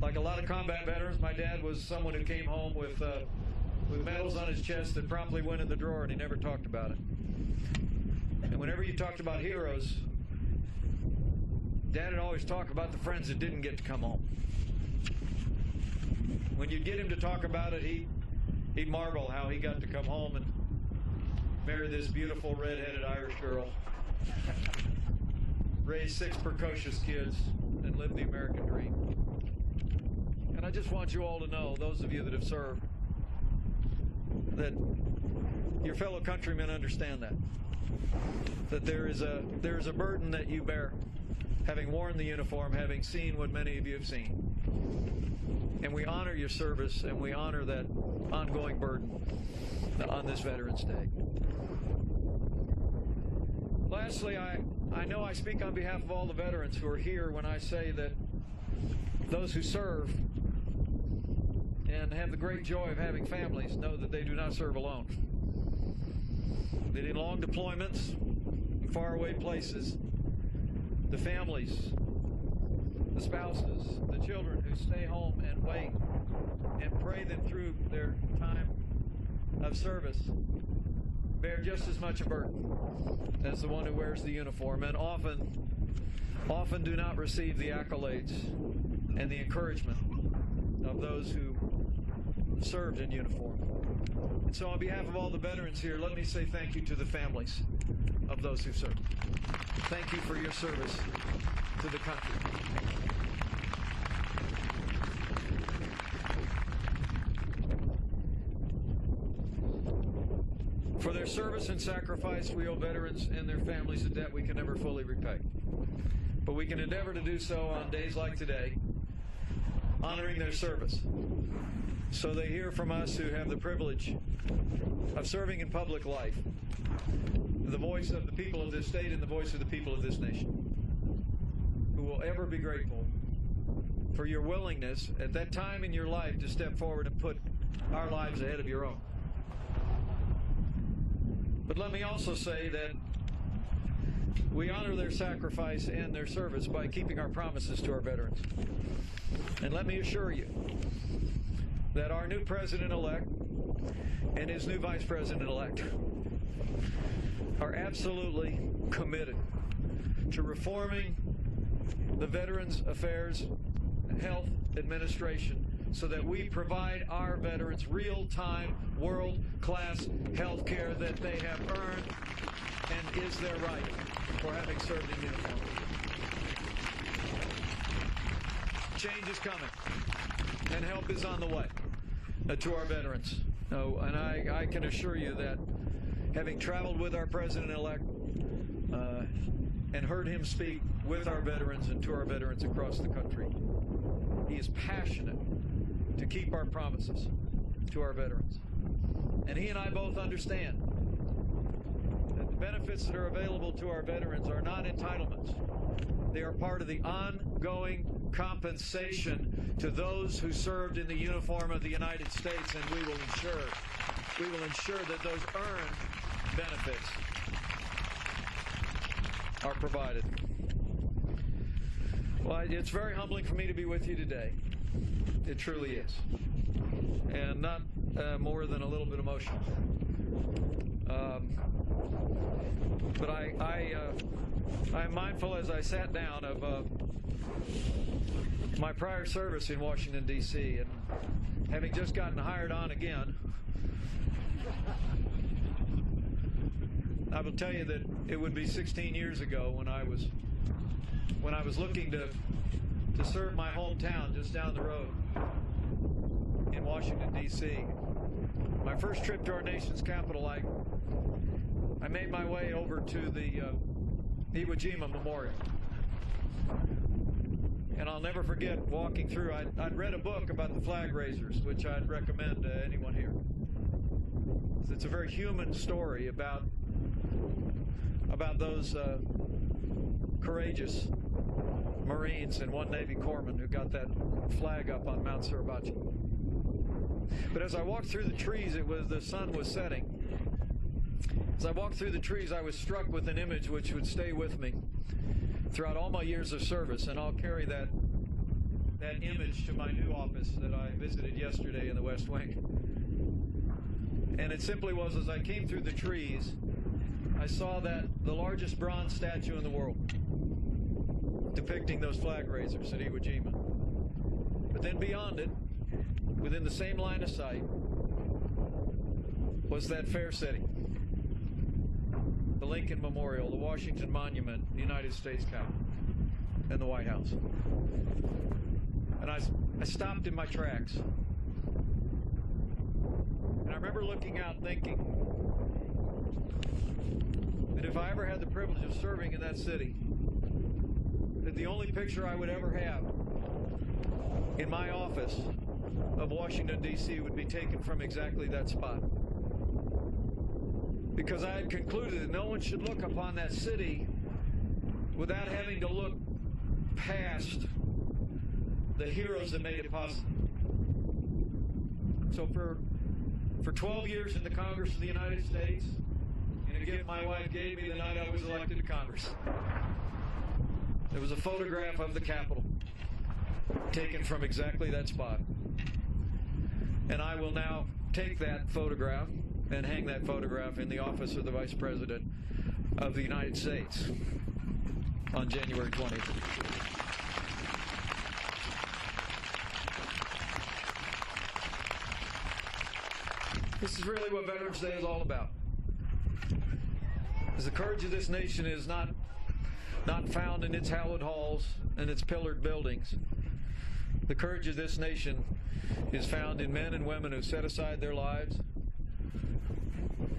Like a lot of combat veterans, my dad was someone who came home with medals on his chest that promptly went in the drawer, and he never talked about it. And whenever you talked about heroes, Dad would always talk about the friends that didn't get to come home. When you'd get him to talk about it, he'd marvel how he got to come home and marry this beautiful red-headed Irish girl, raise 6 precocious kids, and live the American dream. And I just want you all to know, those of you that have served, that your fellow countrymen understand that there is a burden that you bear, having worn the uniform, having seen what many of you have seen. And we honor your service, and we honor that ongoing burden on this Veterans Day. Lastly, I know I speak on behalf of all the veterans who are here when I say that those who serve and have the great joy of having families know that they do not serve alone. That in long deployments, in faraway places, the families, the spouses, the children who stay home and wait and pray them through their time of service bear just as much a burden as the one who wears the uniform, and often do not receive the accolades and the encouragement of those who served in uniform. And so on behalf of all the veterans here, let me say thank you to the families of those who served. Thank you for your service to the country. For their service and sacrifice, we owe veterans and their families a debt we can never fully repay. But we can endeavor to do so on days like today, honoring their service, so they hear from us who have the privilege of serving in public life, the voice of the people of this state and the voice of the people of this nation, who will ever be grateful for your willingness at that time in your life to step forward and put our lives ahead of your own. But let me also say that we honor their sacrifice and their service by keeping our promises to our veterans. And let me assure you that our new President-elect and his new Vice President-elect are absolutely committed to reforming the Veterans Affairs and Health Administration so that we provide our veterans real-time, world-class health care that they have earned and is their right for having served in uniform. Change is coming, and help is on the way to our veterans. And I can assure you that, having traveled with our President-elect and heard him speak with our veterans and to our veterans across the country, he is passionate to keep our promises to our veterans. And he and I both understand that the benefits that are available to our veterans are not entitlements. They are part of the ongoing compensation to those who served in the uniform of the United States, and we will ensure that those earned benefits are provided. Well, it's very humbling for me to be with you today. It truly is. And not more than a little bit emotional. But I'm mindful as I sat down of my prior service in Washington, D.C., and having just gotten hired on again, I will tell you that it would be 16 years ago when I was looking to serve my hometown just down the road in Washington, D.C. My first trip to our nation's capital, I made my way over to the Iwo Jima Memorial. And I'll never forget walking through. I'd read a book about the flag raisers, which I'd recommend to anyone here. It's a very human story about those courageous Marines and one Navy corpsman who got that flag up on Mount Suribachi. But as I walked through the trees, the sun was setting. As I walked through the trees, I was struck with an image which would stay with me throughout all my years of service, and I'll carry that that image to my new office that I visited yesterday in the West Wing. And it simply was, as I came through the trees, I saw that the largest bronze statue in the world depicting those flag raisers at Iwo Jima. But then beyond it, within the same line of sight, was that fair city. The Lincoln Memorial, the Washington Monument, the United States Capitol, and the White House. And I stopped in my tracks. And I remember looking out thinking that if I ever had the privilege of serving in that city, that the only picture I would ever have in my office of Washington, D.C. would be taken from exactly that spot. Because I had concluded that no one should look upon that city without having to look past the heroes that made it possible. So for 12 years in the Congress of the United States, and a gift my wife gave me the night I was elected to Congress, there was a photograph of the Capitol taken from exactly that spot. And I will now take that photograph and hang that photograph in the office of the Vice President of the United States on January 20th. This is really what Veterans Day is all about. Because the courage of this nation is not found in its hallowed halls and its pillared buildings. The courage of this nation is found in men and women who set aside their lives,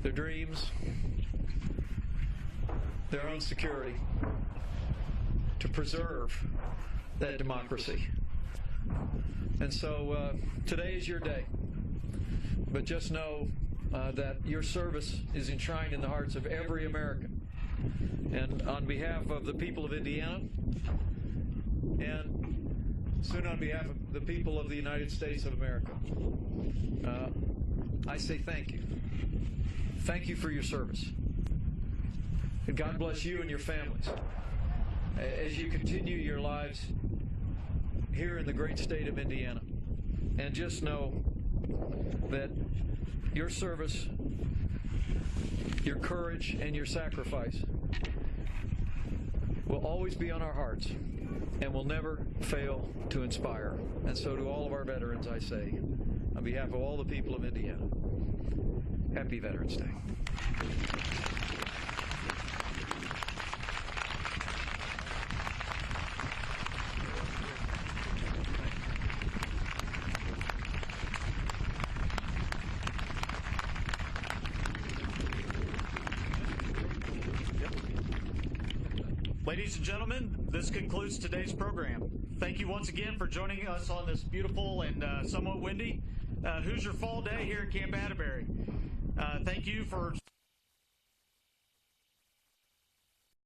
their dreams, their own security to preserve that democracy. And so today is your day. But just know that your service is enshrined in the hearts of every American. And on behalf of the people of Indiana, and soon on behalf of the people of the United States of America, I say thank you. Thank you for your service. And God bless you and your families as you continue your lives here in the great state of Indiana. And just know that your service, your courage, and your sacrifice will always be on our hearts and will never fail to inspire. And so to all of our veterans, I say, on behalf of all the people of Indiana, Happy Veterans Day. Ladies and gentlemen, this concludes today's program. Thank you once again for joining us on this beautiful and somewhat windy Hoosier Fall Day here at Camp Atterbury. Thank you for